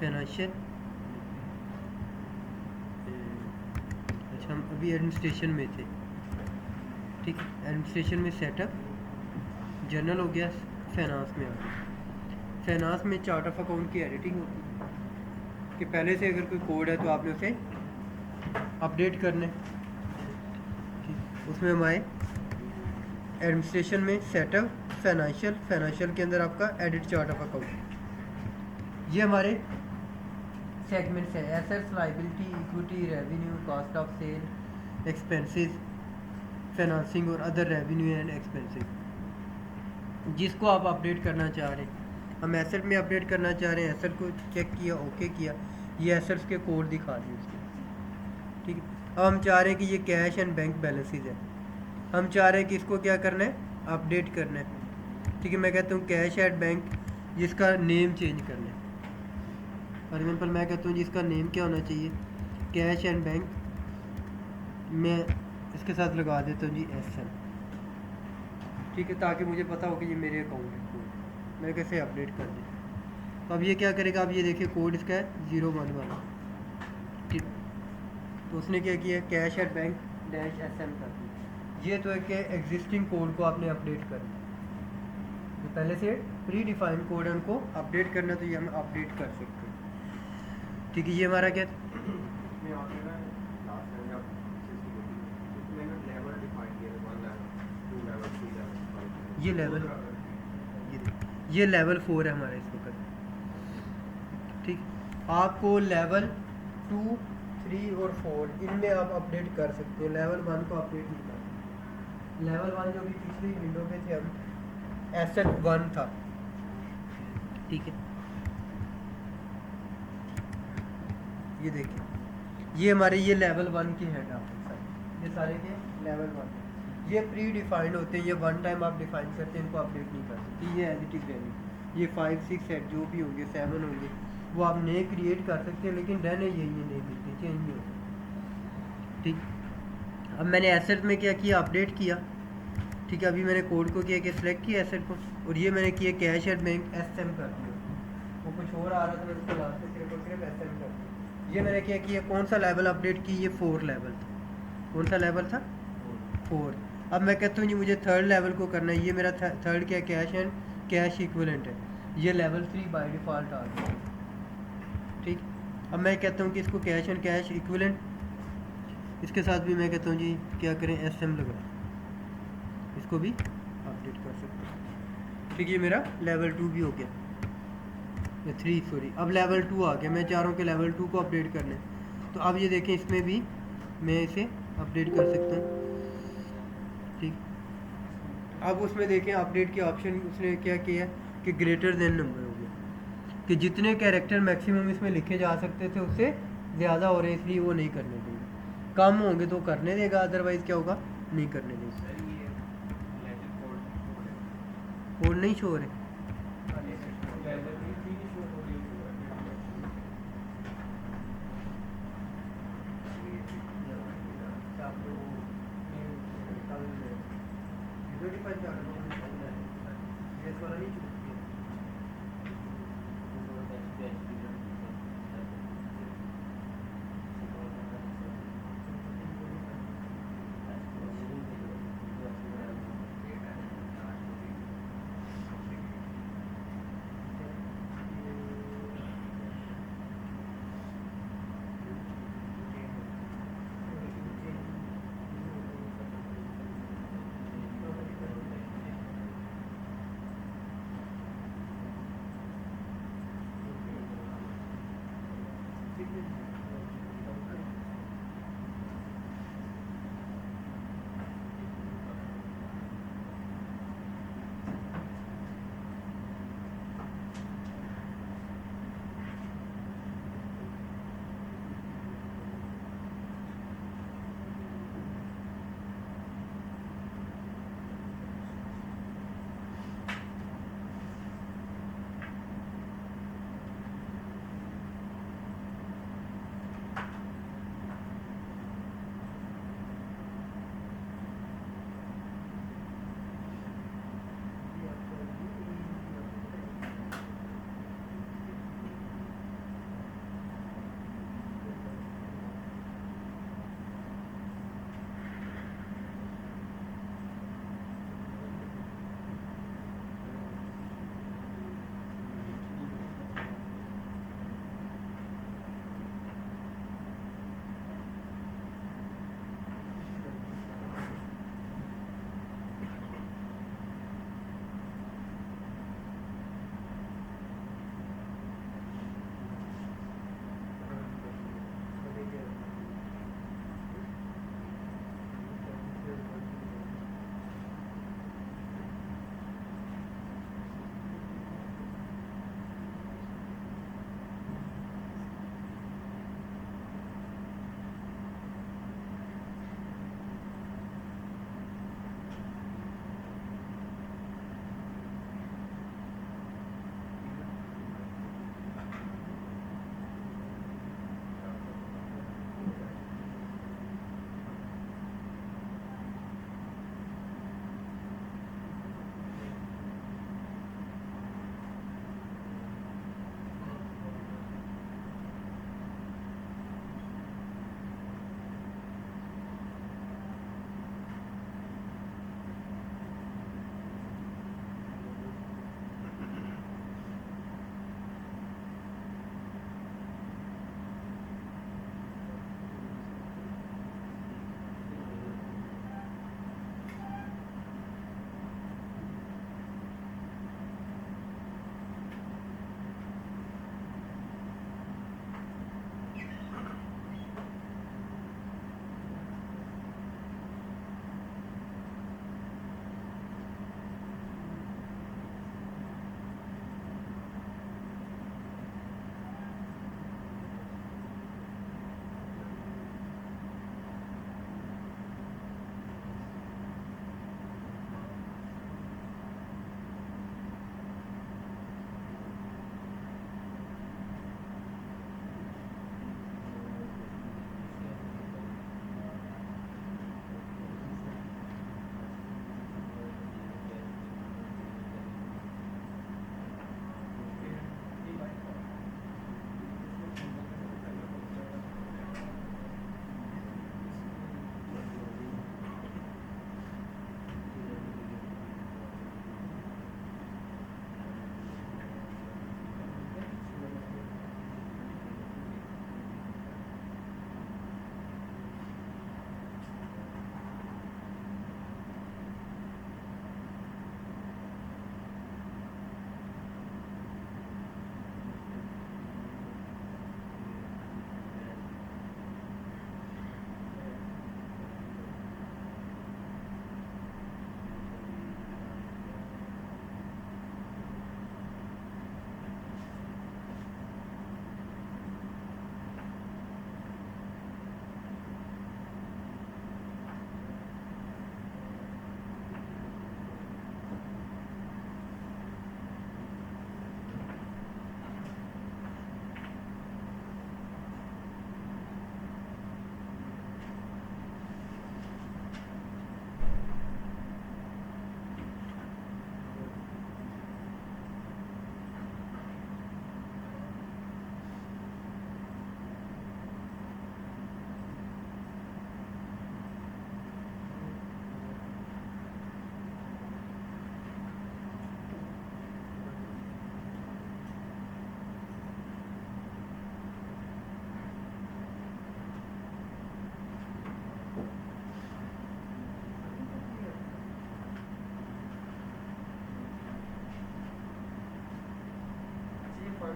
Financial, अच्छा हम अभी एडमिनिस्ट्रेशन में थे, ठीक। एडमिनिस्ट्रेशन में सेटअप, जनरल हो गया, फाइनेंस में आ गया। फाइनेंस में चार्ट ऑफ अकाउंट की एडिटिंग होती है कि पहले से अगर कोई कोड है तो आपने उसे अपडेट करना है, ठीक। उसमें हम आए एडमिनिस्ट्रेशन में सेटअप, फाइनेंशियल, फाइनेंशियल के अंदर आपका एडिट चार्ट ऑफ अकाउंट। ये हमारे सेगमेंट्स है, assets, liability, equity, revenue, cost of sale, expenses, financing और अदर रेवेन्यू एंड एक्सपेंसेस। जिसको आप अपडेट करना चाह रहे हैं, हम एसेट में अपडेट करना चाह रहे हैं, एसेट को चेक किया, ओके किया, ये एसेट्स के कोड दिखा दिए उसके, ठीक है। अब हम चाह रहे हैं कि ये कैश एंड बैंक बैलेंसेज है, हम चाह रहे हैं कि इसको क्या करना है, अपडेट करना है, ठीक है। मैं कहता हूँ कैश एंड बैंक, जिसका नेम चेंज करना है। फॉर एग्जाम्पल मैं कहता हूँ जिसका नेम क्या होना चाहिए, कैश एंड बैंक, मैं इसके साथ लगा देता हूँ जी SN, ठीक है, ताकि मुझे पता हो कि ये मेरे अकाउंट है, मैं कैसे अपडेट कर दूँ। तो अब ये क्या करेगा, अब ये देखिए कोड इसका है 011, ठीक। तो उसने क्या किया, cash at bank dash SM कर दिया। ये तो है कि एग्जिस्टिंग कोड को आपने अपडेट करना, तो पहले से प्री डिफाइंड कोड है, उनको अपडेट करना, तो ये हम अपडेट कर सकते हैं, ठीक है। ये हमारा क्या, ये लेवल, ये लेवल 4 है हमारा इस वक्त, ठीक। आपको लेवल 2, 3 और 4 इनमें आप अपडेट कर सकते हो, लेवल 1 को अपडेट नहीं कर सकते। लेवल 1 जो भी पिछली विंडो पे थे, हम एसेट 1 था, ठीक है। ये देखिए, ये हमारे ये लेवल 1 के हेड आप, ये सारे के लेवल 1, ये प्री डिफाइंड होते हैं, ये वन टाइम आप डिफाइन करते हैं, इनको अपडेट नहीं कर सकते, ये एज इट इज रहेंगे। ये 5, 6 सेट जो भी होंगे, 7 होंगे, वो आप नए क्रिएट कर सकते हैं, लेकिन रहने यही नहीं मिलते, चेंज नहीं होते, ठीक। अब मैंने एसेट में क्या किया, अपडेट किया, ठीक है। अभी मैंने कोड को किया कि सिलेक्ट किया एसेट को, और ये मैंने किया कैश एट बैंक SM कर दिया, वो कुछ और आ रहा था, मैंने उसको लास्ट में सिर्फ और सिर्फ SM कर दिया। ये मैंने क्या किया, कौन सा लेवल अपडेट की, ये 4 लेवल था, कौन सा लेवल था, 4। अब मैं कहता हूँ जी मुझे थर्ड लेवल को करना है, ये मेरा थर्ड क्या, कैश एंड कैश इक्विवेलेंट है, ये लेवल 3 बाय डिफ़ॉल्ट आ गया, ठीक। अब मैं कहता हूँ कि इसको कैश एंड कैश इक्विवेलेंट, इसके साथ भी मैं कहता हूँ जी क्या करें, SM लगा, इसको भी अपडेट कर सकते हैं, ठीक। ये मेरा लेवल 2 भी हो गया, या 3 सॉरी, अब लेवल 2 आ गया, मैं चाह रहा हूँ कि लेवल 2 को अपडेट कर लें, तो अब ये देखें इसमें भी मैं इसे अपडेट कर सकता हूँ, ठीक। अब उसमें देखें अपडेट के ऑप्शन, उसने क्या किया कि ग्रेटर देन नंबर हो गया, कि जितने कैरेक्टर मैक्सिमम इसमें लिखे जा सकते थे उससे ज़्यादा हो रहे हैं, इसलिए वो नहीं करने देगा, कम होंगे तो करने देगा, अदरवाइज़ क्या होगा, नहीं करने देगा। कोड नहीं शो हो रहे,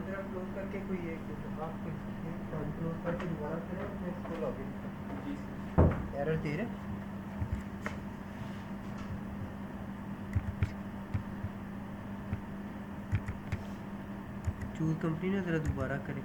जरा क्लोज करके कोई एक आप क्लोज करके दोबारा करें फिर इसको लॉगिन एरर दे रहे चूज कंपनी ना ज़रा दोबारा करें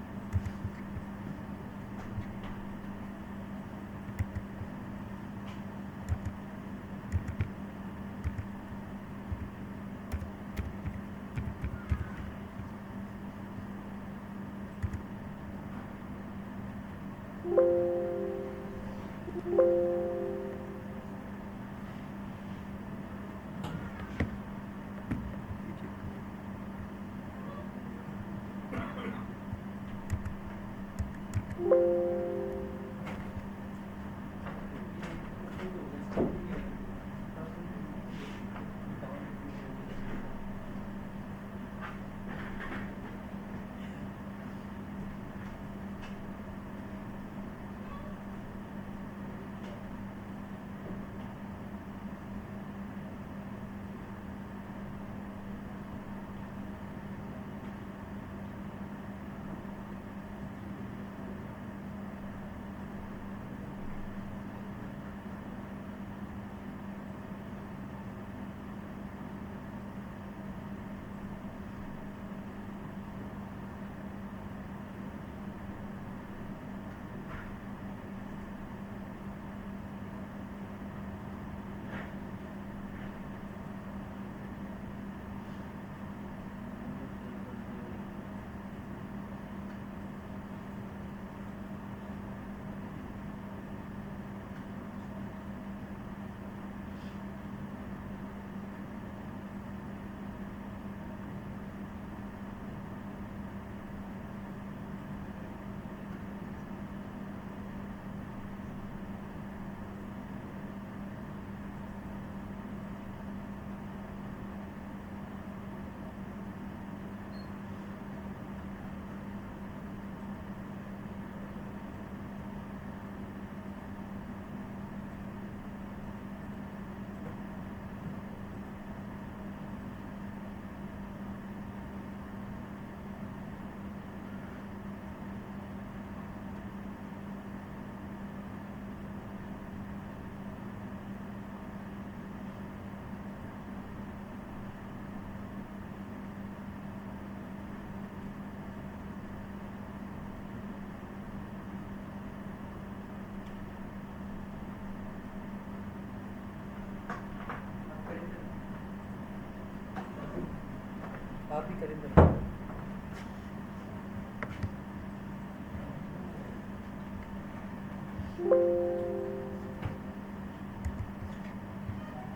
आप ही करें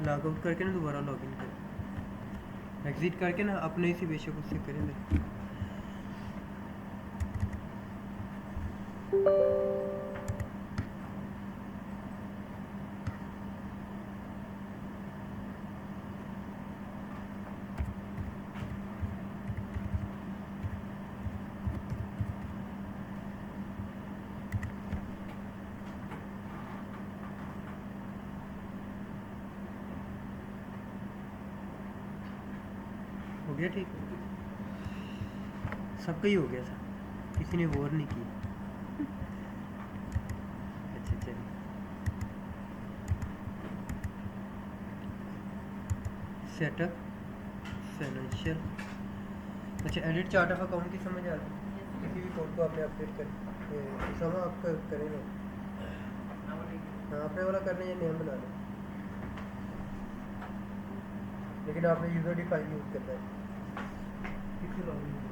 लॉग आउट करके ना दोबारा लॉगिन करें एग्जिट करके ना अपने ही से बेशक उससे करें हो गया ठीक सबका ही हो गया सर किसी ने वॉर नहीं की अच्छा चलिए सेटअप फाइनेंशियल अच्छा एडिट चार्ट ऑफ अकाउंट की समझ आ गई किसी भी कोड को आपने अपडेट कर समय आपका करें ना हाँ अपने वाला करने या नेम बना लें लेकिन आपने यूज़र डिफाइन यूज़ करना है किसी लॉगिन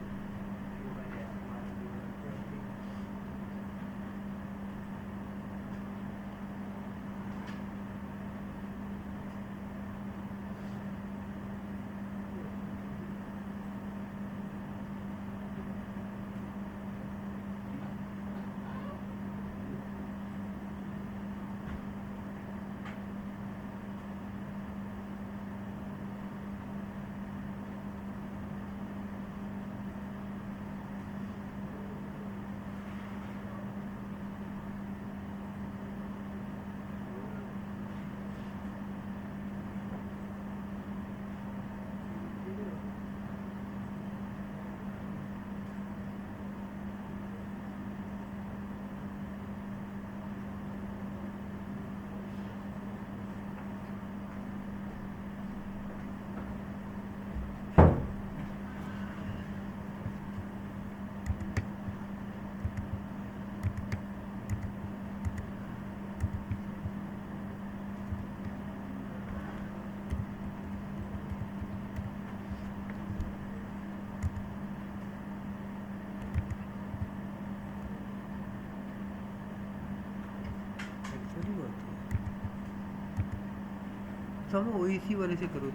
उसामा ओईसी वाले से करो,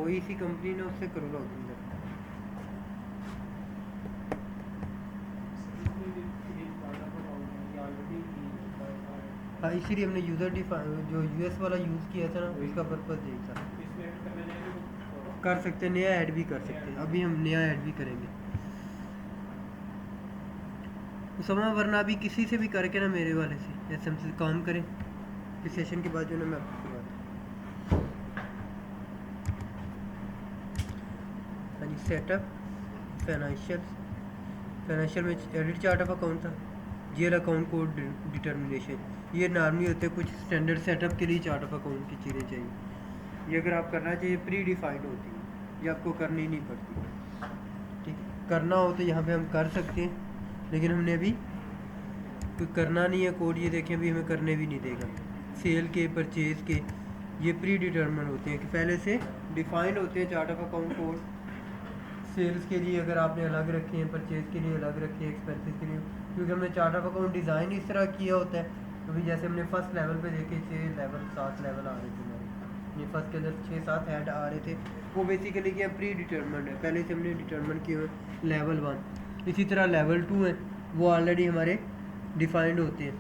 ओईसी कंपनी ने उससे करो लॉग इन। हाँ, इसीलिए हमने यूज़र डिफाइन जो यूएस वाला यूज़ किया था ना, उसका पर्पज़ यही था। कर सकते हैं, नया ऐड भी कर सकते हैं, अभी हम नया ऐड भी करेंगे उसामा, वरना अभी किसी से भी करके ना मेरे वाले से एसएम से काम करें, इस सेशन के बाद जो ना मैं आपको करवाता हूँ। हाँ जी, सेटअप फाइनेंशियल में एडिट चार्ट ऑफ अकाउंट था, जीएल अकाउंट कोड डिटर्मिनेशन, ये नॉर्मली होते हैं कुछ स्टैंडर्ड सेटअप के लिए चार्ट ऑफ अकाउंट की चीज़ें चाहिए। ये अगर आप करना चाहिए प्री डिफाइंड होती है, ये आपको करनी नहीं पड़ती। ठीक है, करना हो तो यहाँ पे हम कर सकते हैं, लेकिन हमने अभी कोई करना नहीं है कोड। ये देखें अभी हमें करने भी नहीं देगा। सेल के, परचेज़ के, ये प्री डिटर्मिन होते हैं कि पहले से डिफाइंड होते हैं chart of account code. Sales के लिए अगर आपने अलग रखे हैं, परचेज़ के लिए अलग रखे हैं, एक्सपेंसेस के लिए, क्योंकि हमने चार्ट ऑफ अकाउंट डिज़ाइन इस तरह किया होता है। अभी जैसे हमने फर्स्ट लेवल पे देखे 7 लेवल आ रहे थे हमारे, ये फर्स्ट के अंदर 6-7 हेड आ रहे थे, वो बेसिकली क्या प्री डिटर्मिन्ड है, पहले से हमने डिटर्मिन किए हुए लेवल 1। इसी तरह लेवल 2 है, वो ऑलरेडी हमारे डिफाइंड होते हैं।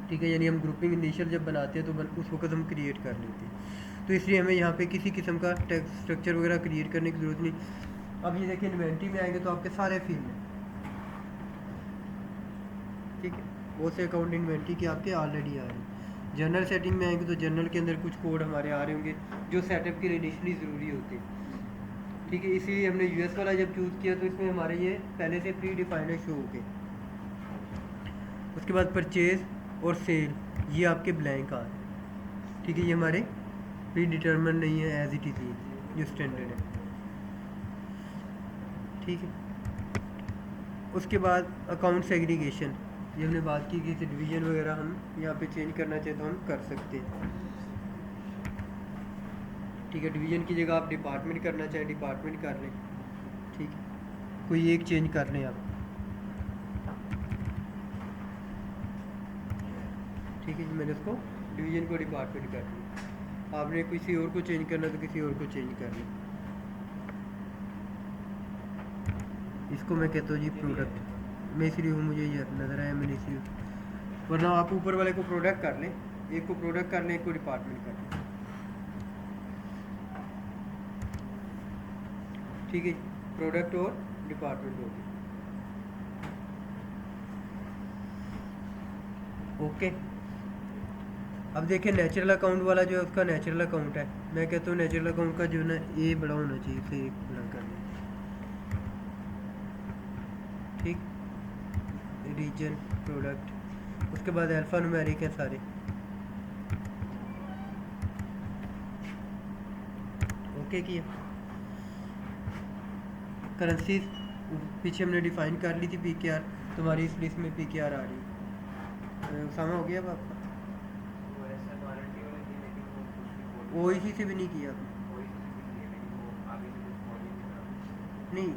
ठीक है, यानी हम ग्रुपिंग इनिशियल जब बनाते हैं तो उस वक्त हम क्रिएट कर लेते हैं, तो इसलिए हमें यहाँ पे किसी किस्म का टेक्स्ट स्ट्रक्चर वगैरह क्रिएट करने की ज़रूरत नहीं। अब ये देखिए इन्वेंट्री में आएंगे तो आपके सारे फील्ड हैं, ठीक है, वो से अकाउंट इन्वेंट्री के आपके ऑलरेडी आ रहे हैं। जनरल सेटिंग में आएंगे तो जनरल के अंदर कुछ कोड हमारे आ रहे होंगे जो सेटअप के लिए इनिशियली ज़रूरी होते हैं। ठीक है, इसीलिए हमने यूएस वाला जब चूज़ किया तो इसमें हमारे ये पहले से प्री डिफाइंड शो हो गए। उसके बाद परचेज़ और सेल ये आपके ब्लैंक आ रहे हैं। ठीक है, ये हमारे प्री डिटर्मिन नहीं है, एज इट इज़ जो स्टैंडर्ड है। ठीक है, उसके बाद अकाउंट सेग्रीगेशन, ये हमने बात की कि डिवीज़न वगैरह हम यहाँ पे चेंज करना चाहे तो हम कर सकते हैं। ठीक है, डिवीज़न की जगह आप डिपार्टमेंट करना चाहें डिपार्टमेंट कर लें। ठीक है, कोई एक चेंज कर लें आप। ठीक है जी, मैंने उसको डिवीज़न को डिपार्टमेंट कर लिया। आपने किसी और को चेंज करना तो किसी और को चेंज कर लें। इसको मैं कहता हूँ जी प्रोडक्ट, मैं इसलिए हूँ, मुझे ये नज़र आया मैंने इसलिए, वरना आप ऊपर वाले को प्रोडक्ट कर लें, एक को प्रोडक्ट कर लें, एक को डिपार्टमेंट कर लें। ठीक है, प्रोडक्ट और डिपार्टमेंट हो गया। ओके, अब देखिए नेचुरल अकाउंट वाला जो है उसका नेचुरल अकाउंट है, मैं कहता हूँ नेचुरल अकाउंट का जो है ना ए बड़ा होना चाहिए, इसे एक बड़ा कर लें। ठीक, रीजन, प्रोडक्ट, उसके बाद अल्फ़ा न्यूमेरिक है सारे। ओके किया। करेंसीज पीछे हमने डिफाइन कर ली थी, पीकेआर, तुम्हारी इस लिस्ट में पीकेआर आ रही। उसामा हो गया अब आपका? वो इसी से भी नहीं किया नहीं।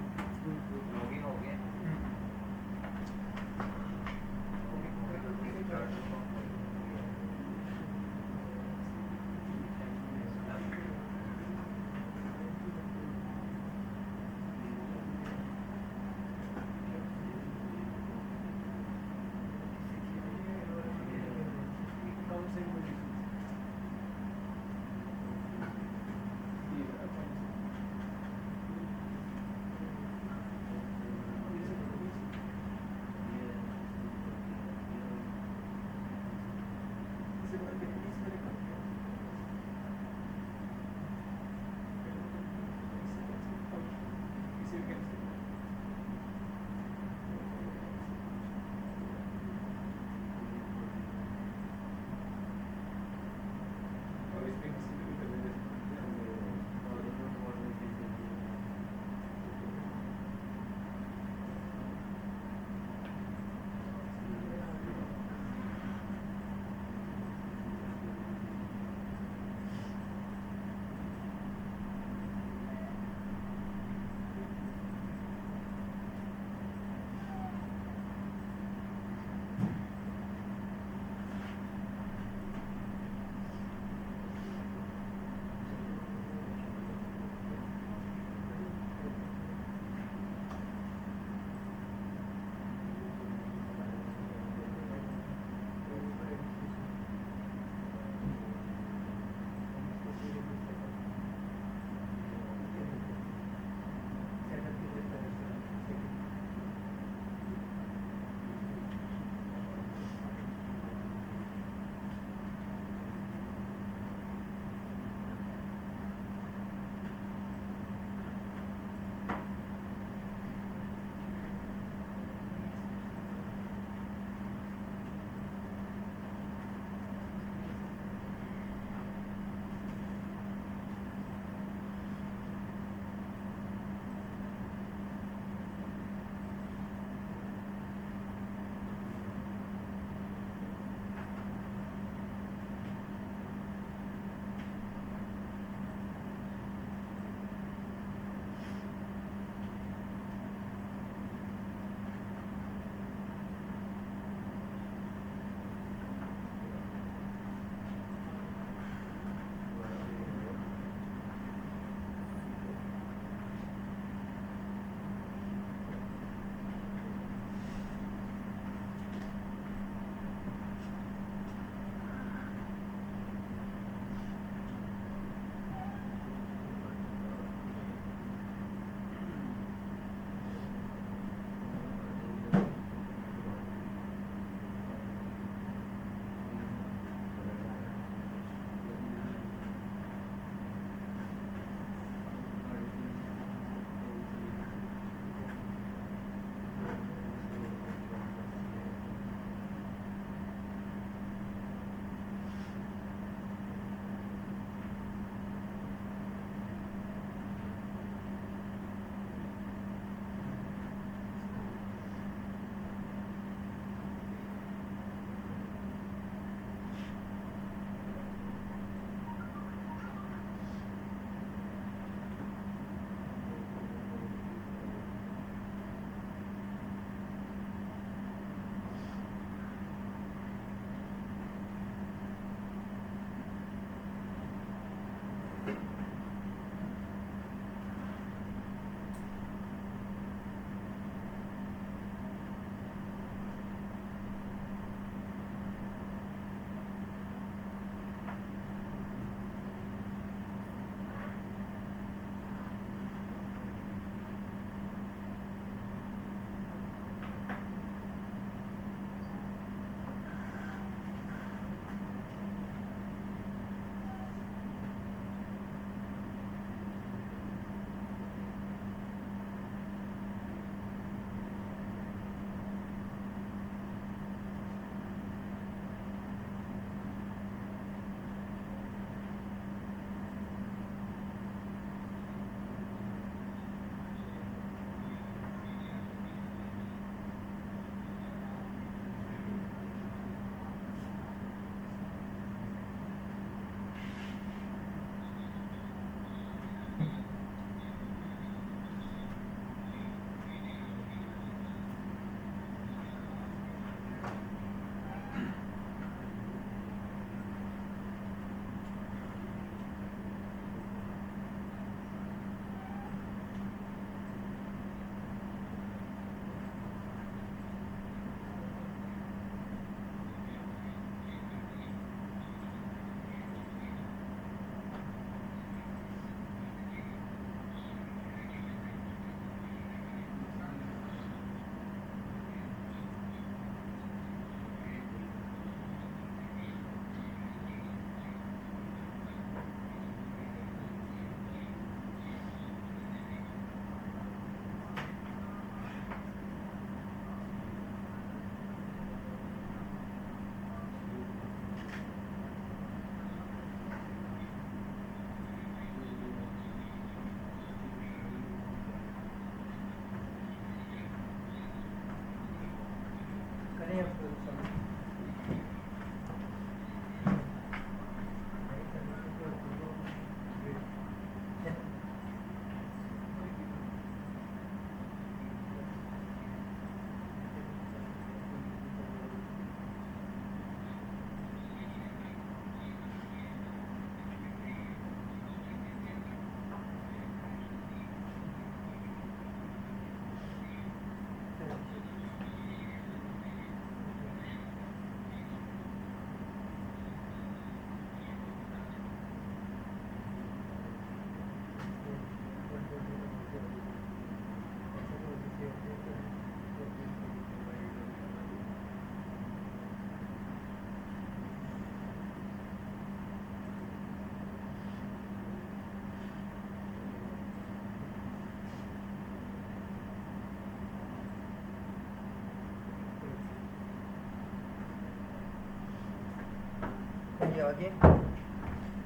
पे आ गए।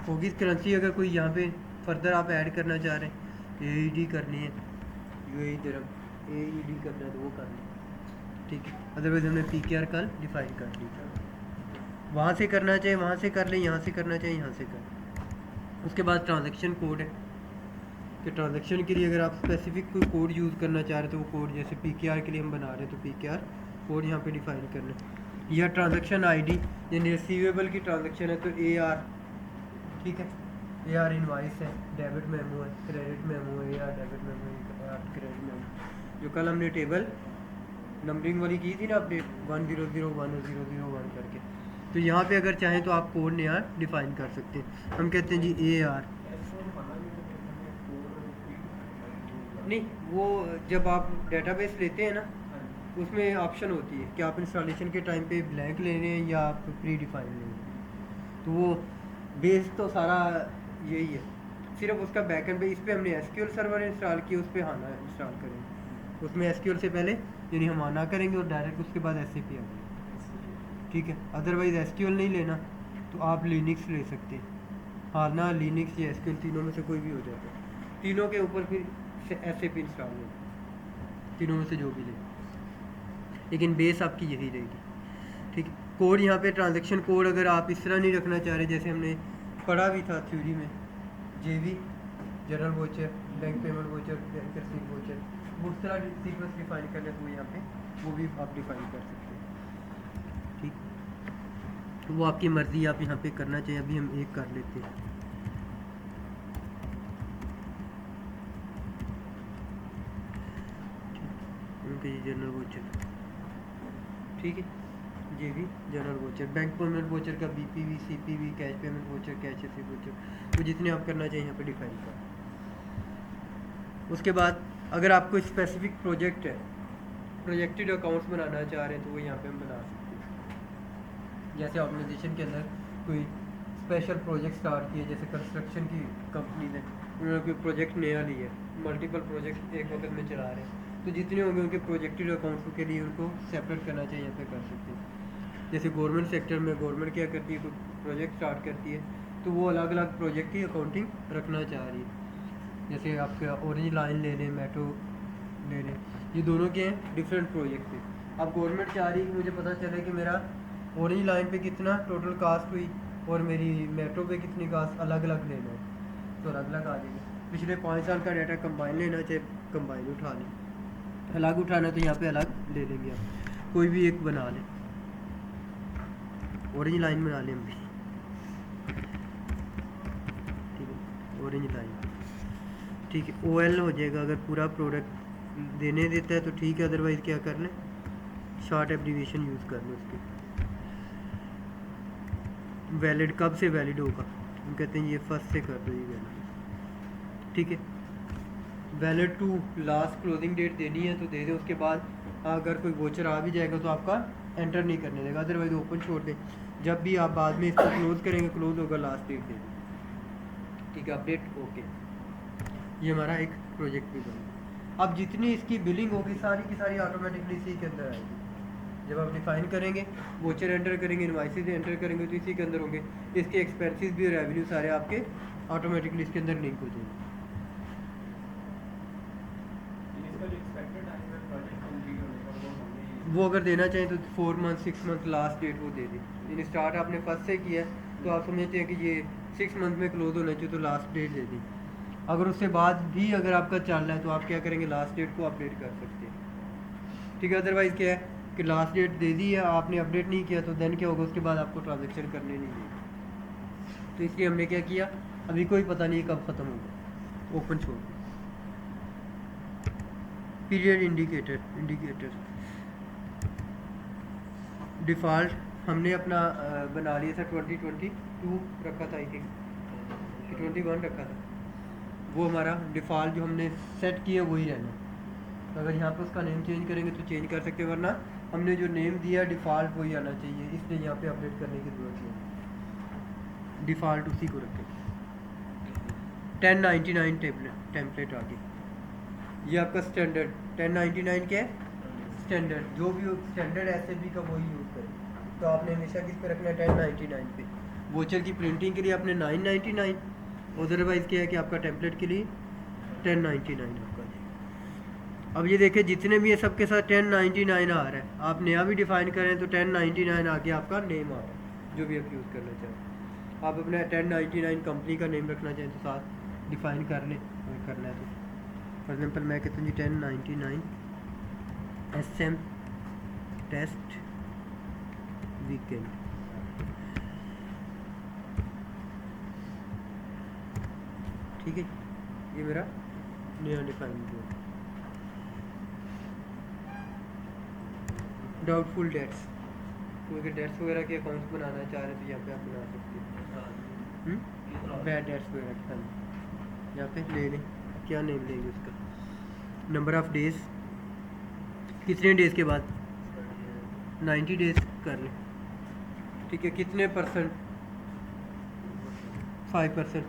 फोगिस करेंसी अगर कोई यहाँ पे फर्दर आप ऐड करना चाह रहे हैं, AED करनी है, UAE दिरहम AED करना है तो वो कर लें, ठीक है। अदरवाइज हमने PKR कल डिफाइन कर ली, वहाँ से करना चाहिए वहाँ से कर लें, यहाँ से करना चाहिए यहाँ से कर लें। उसके बाद ट्रांजैक्शन कोड है कि ट्रांजैक्शन के लिए अगर आप स्पेसिफिक कोई कोड यूज़ करना चाह रहे हैं तो वो कोड, जैसे PKR के लिए हम बना रहे हैं तो PKR कोड यहाँ पे डिफाइन करना है। या ट्रांजैक्शन ID, यानी रिसीवेबल की ट्रांजैक्शन है तो AR, ठीक है। AR इनवाइस है, डेबिट मेमो है, क्रेडिट मेमो है, AR डेबिट मेमो है, AR क्रेडिट मेमो। जो कल हमने टेबल नंबरिंग वाली की थी ना अपडेट 1001 और 001 करके, तो यहाँ पे अगर चाहें तो आप कोड नया डिफाइन कर सकते हैं। हम कहते हैं जी AR, नहीं वो जब आप डेटाबेस लेते हैं ना उसमें ऑप्शन होती है कि आप इंस्टॉलेशन के टाइम पे ब्लैंक ले रहे हैं या आप प्री डिफाइन ले रहे हैं, तो वो बेस तो सारा यही है, सिर्फ उसका बैकएंड पे। इस पे हमने SQL सर्वर इंस्टॉल किया, उस पर हाना इंस्टॉल करेंगे। उसमें SQL से पहले यानी हम हाना करेंगे और डायरेक्ट उसके बाद SAP आ जाएगा, ठीक है। अदरवाइज़ SQL नहीं लेना तो आप लिनक्स ले सकते हैं, हाना लिनक्स या SQL तीनों में से कोई भी हो जाता है। तीनों के ऊपर फिर SAP इंस्टॉल होगा, तीनों में से जो भी ले, लेकिन बेस आपकी यही रहेगी, ठीक है। कोड यहाँ पे ट्रांजैक्शन कोड अगर आप इस तरह नहीं रखना चाह रहे जैसे हमने पढ़ा भी था थ्योरी में, JV general voucher, bank payment voucher, bank receipt voucher, वो उस तरह सीक्वेंस डिफाइन करने को यहाँ पे वो भी आप डिफाइन कर सकते हैं, ठीक। वो आपकी मर्ज़ी, आप यहाँ पे करना चाहिए। अभी हम एक कर लेते हैं, उनके जनरल वोचर, ठीक है। JV general voucher, bank payment voucher का BPV, CPV, cash payment voucher, cash receipt voucher, तो जितने आप करना चाहिए यहाँ पे डिफाइन कर। उसके बाद अगर आपको स्पेसिफिक प्रोजेक्ट है, प्रोजेक्टेड अकाउंट्स बनाना चाह रहे हैं तो वो यहाँ पे हम बना सकते हैं। जैसे ऑर्गेनाइजेशन के अंदर कोई स्पेशल प्रोजेक्ट स्टार्ट किए, जैसे कंस्ट्रक्शन की कंपनी ने उन्होंने कोई प्रोजेक्ट नया लिया, मल्टीपल प्रोजेक्ट एक वक्त में चला रहे हैं, तो जितने होंगे उनके प्रोजेक्टेड अकाउंट्स के लिए उनको सेपरेट करना चाहिए, यहाँ पे कर सकते हैं। जैसे गवर्नमेंट सेक्टर में गवर्नमेंट क्या करती है, कोई प्रोजेक्ट स्टार्ट करती है तो वो अलग अलग प्रोजेक्ट की अकाउंटिंग रखना चाह रही है। जैसे आपके ऑरेंज लाइन ले लें, मेट्रो ले लें, ये दोनों के हैं डिफरेंट प्रोजेक्ट पे। अब गवर्नमेंट चाह रही है कि मुझे पता चले कि मेरा ऑरेंज लाइन पे कितना टोटल कास्ट हुई और मेरी मेट्रो पे कितनी कास्ट, अलग अलग लेना है तो अलग अलग आ जाएगी। पिछले 5 साल का डाटा कंबाइन लेना चाहे कंबाइन उठा लें, अलग उठाना तो यहाँ पे अलग ले लेंगे। आप कोई भी एक बना लें, ऑरेंज लाइन बना लें हम भी, ठीक है, ऑरेंज लाइन, ठीक है। OL हो जाएगा अगर पूरा प्रोडक्ट देने देता है तो ठीक है, अदरवाइज़ क्या कर लें, शॉर्ट एब्रीविएशन यूज़ कर लें उसकी। वैलिड कब से वैलिड होगा, हम कहते हैं ये फर्स्ट से कर दो ये वैलिड, ठीक है। Valid to last closing date देनी है तो दे दें, उसके बाद अगर कोई वोचर आ भी जाएगा तो आपका एंटर नहीं करने देगा, अदरवाइज ओपन छोड़ दें। जब भी आप बाद में इसको क्लोज करेंगे, क्लोज होगा लास्ट डेट दे दें, ठीक है। अपडेट ओके, ये हमारा एक प्रोजेक्ट भी बना। अब जितनी इसकी बिलिंग होगी सारी की सारी ऑटोमेटिकली इसी के अंदर आएगी। जब आप डिफाइन करेंगे, वोचर एंटर करेंगे, इनवाइसेस एंटर करेंगे तो इसी के अंदर होंगे। इसके एक्सपेंसेस भी रेवेन्यू सारे आपके ऑटोमेटिकली इसके अंदर लिंक हो जाएंगे। वो अगर देना चाहें तो 4 मंथ 6 मंथ लास्ट डेट वो दे दें। यानी स्टार्ट आपने फर्स्ट से किया है तो आप समझते हैं कि ये 6 मंथ में क्लोज होना चाहिए तो लास्ट डेट दे दी। अगर उससे बाद भी अगर आपका चल रहा है तो आप क्या करेंगे, लास्ट डेट को अपडेट कर सकते हैं, ठीक है। अदरवाइज़ क्या है कि लास्ट डेट दे दी है, आपने अपडेट नहीं किया तो देन क्या होगा, उसके बाद आपको ट्रांजेक्शन करने नहीं देगी। तो इसलिए हमने क्या किया, अभी कोई पता नहीं कब ख़त्म होगा, ओपन छोड़। पीरियड इंडिकेटर डिफ़ॉल्ट हमने अपना बना लिया था 2022 रखा था, आई थिंक 21 रखा था। वो हमारा डिफ़ॉल्ट जो हमने सेट किया वही रहना। तो अगर यहाँ पे उसका नेम चेंज करेंगे तो चेंज कर सकते हैं, वरना हमने जो नेम दिया डिफ़ॉल्ट वही आना चाहिए, इसलिए यहाँ पे अपडेट करने की ज़रूरत नहीं, डिफ़ॉल्ट उसी को रखें। 1099 टेम्पलेट आ गई, ये आपका स्टैंडर्ड 1099 के स्टैंडर्ड, जो भी स्टैंडर्ड SAP का वही यूज़ करें। तो आपने हमेशा किस पे रखना है, 1099 पे। वोचर की प्रिंटिंग के लिए आपने 999, अदरवाइज़ क्या है कि आपका टेम्पलेट के लिए 1099 आपका जी। अब ये देखिए जितने भी ये सबके साथ 1099 आ रहा है, आप नया भी डिफ़ाइन करें तो 1099 आगे आपका नेम आ रहा है जो भी आप यूज़ करना चाहें। आप अपना 1099 कंपनी का नेम रखना चाहें तो साथ डिफ़ाइन कर लें अगर करना है तो। फॉर एग्जांपल मैं कहता हूँ जी 1099 SM टेस्ट वीकेंड, ठीक है, ये मेरा नया डिफाइन हुआ। डाउटफुल डेट्स, कोई अगर डेट्स वगैरह के अकाउंट्स बनाना चाह रहे हैं तो यहाँ पे आप बना सकते हैं। बैड डेट्स वगैरह के साथ यहाँ पे ले लें, क्या नेम लेंगे उसका, नंबर ऑफ़ डेज़, कितने डेज़ के बाद, 90 डेज़ कर लें, ठीक है, कितने परसेंट, 5%,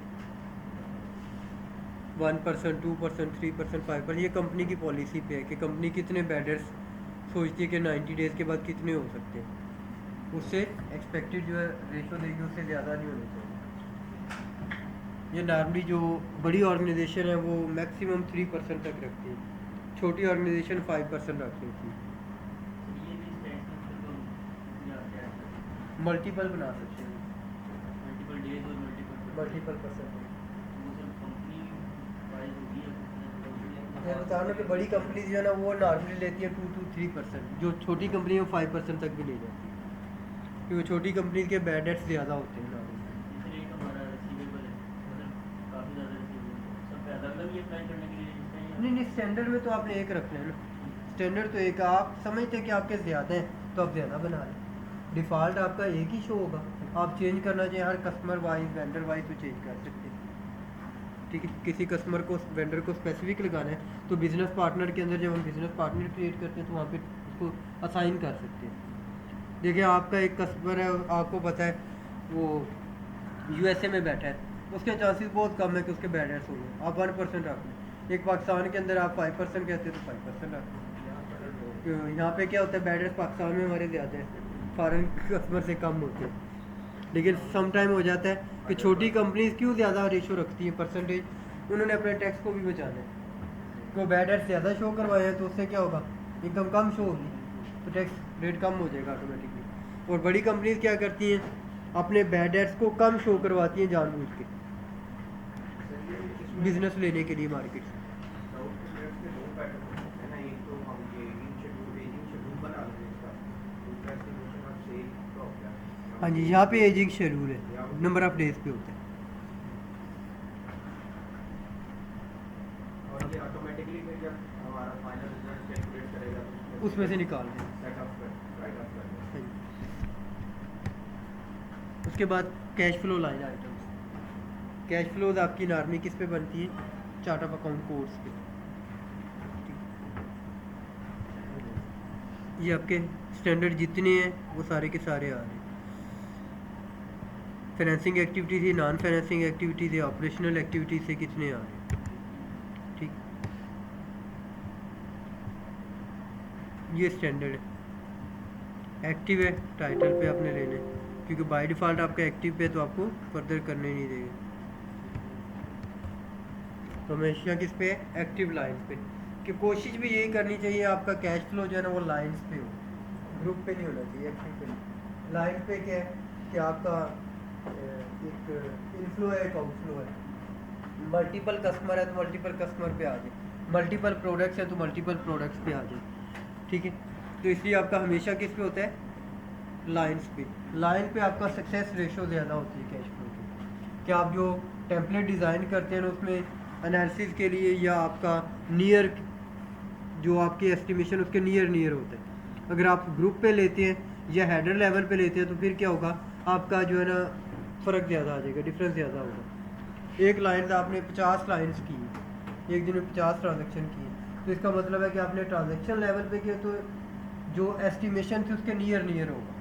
1%, 2%, 3%, 5%। ये कंपनी की पॉलिसी पे है कि कंपनी कितने बैडर्स सोचती है कि 90 डेज़ के बाद कितने हो सकते हैं, उससे एक्सपेक्टेड जो है रेशो देगी उससे ज़्यादा नहीं होना चाहिए। ये नॉर्मली जो बड़ी ऑर्गेनाइजेशन है वो मैक्सिमम 3% तक रखती है, छोटी ऑर्गेनाइजेशन 5% रख लेती है। मल्टीपल बना सकते हैं, मल्टीपल परसेंट। मैं बता रहा हूँ कि बड़ी कंपनी जो है ना वो नॉर्मली लेती है 2 to 3%, जो छोटी कंपनी है वो 5% तक भी ले जाती है, क्योंकि छोटी कंपनी के बैड डेट्स ज़्यादा होते हैं नॉर्मली। नहीं नहीं, स्टैंडर्ड में तो आपने एक रखना है ना, स्टैंडर्ड तो एक, आप समझते हैं कि आपके ज़्यादा हैं तो आप ज़्यादा बना लें, डिफ़ॉल्ट आपका एक ही शो होगा, आप चेंज करना चाहिए हर कस्टमर वाइज वेंडर वाइज तो चेंज कर सकते हैं, ठीक है। किसी कस्टमर को वेंडर को स्पेसिफिक लगाना है तो बिज़नेस पार्टनर के अंदर जब हम बिज़नेस पार्टनर क्रिएट करते हैं तो वहाँ पे उसको असाइन कर सकते हैं। देखिए आपका एक कस्टमर है, आपको पता है वो USA में बैठा है, उसके चांसेस बहुत कम है कि उसके बैड डेट्स होंगे, आप 1% रख लें। एक पाकिस्तान के अंदर आप 5% कहते हैं तो 5% रख लें। यहाँ पे क्या होता है, बैड डेट्स पाकिस्तान में हमारे ज़्यादा है, फॉरेन कस्टमर से कम होते हैं, लेकिन सम टाइम हो जाता है कि छोटी कंपनीज क्यों ज़्यादा रेशो रखती हैं परसेंटेज, उन्होंने अपने टैक्स को भी बचाना है, तो बैड डेट्स ज़्यादा शो करवाए हैं तो उससे क्या होगा, इनकम कम शो होगी तो टैक्स रेट कम हो जाएगा ऑटोमेटिकली। और बड़ी कंपनीज क्या करती हैं, अपने बैड डेट्स को कम शो करवाती हैं जानबूझ के बिजनेस लेने के लिए मार्केट से। हाँ जी, यहाँ पे एजिंग शेड्यूल है, नंबर ऑफ डेज पे होता है, और ये ऑटोमेटिकली फिर जब हमारा फाइनल रिजल्ट कैलकुलेट करेगा तो उसमें से निकाल दें। सेट ऑफ राइट ऑफ कर हाँ जी। उसके बाद cash flow line items, cash flows आपकी नॉर्मली किस पे बनती है, चार्ट ऑफ अकाउंट कोड्स पे, ये आपके स्टैंडर्ड जितने हैं वो सारे के सारे आ रहे हैं। फाइनेंसिंग एक्टिविटी थी, नॉन फाइनेंसिंग एक्टिविटी थी, ऑपरेशनल एक्टिविटी से कितने आ रहे हैं, ठीक, ये स्टैंडर्ड है। एक्टिव है, टाइटल पे आपने लेने, क्योंकि बाय डिफ़ॉल्ट आपका एक्टिव पे तो आपको फर्दर करने नहीं देगा, तो हमेशा किस पे है, एक्टिव लाइन पे, कि कोशिश भी यही करनी चाहिए आपका कैश फ्लो जो है ना वो लाइंस पे हो, ग्रुप पे नहीं होना चाहिए, एक्टिव पे नहीं। लाइन पे क्या है कि आपका एक इनफ्लो है, एक आउटफ्लो है, मल्टीपल कस्टमर है तो मल्टीपल कस्टमर पे आ जाए, मल्टीपल प्रोडक्ट्स है तो मल्टीपल प्रोडक्ट्स पे आ जाए, ठीक है। तो इसलिए आपका हमेशा किस पे होता है, लाइंस पे। लाइन पे आपका सक्सेस रेशो ज़्यादा होती है कैश फ्लो की, कि आप जो टेम्पलेट डिज़ाइन करते हैं उसमें एनालिसिस के लिए या आपका नियर जो आपकी एस्टिमेशन उसके नियर होता है। अगर आप ग्रुप पे लेते हैं या हेडर लेवल पे लेते हैं तो फिर क्या होगा, आपका जो है ना फ़र्क ज़्यादा आ जाएगा, डिफरेंस ज़्यादा होगा। एक लाइन आपने 50 लाइन्स की, एक दिन में 50 ट्रांजेक्शन की, तो इसका मतलब है कि आपने ट्रांजेक्शन लेवल पे किया तो जो एस्टिमेशन थी उसके नियर होगा।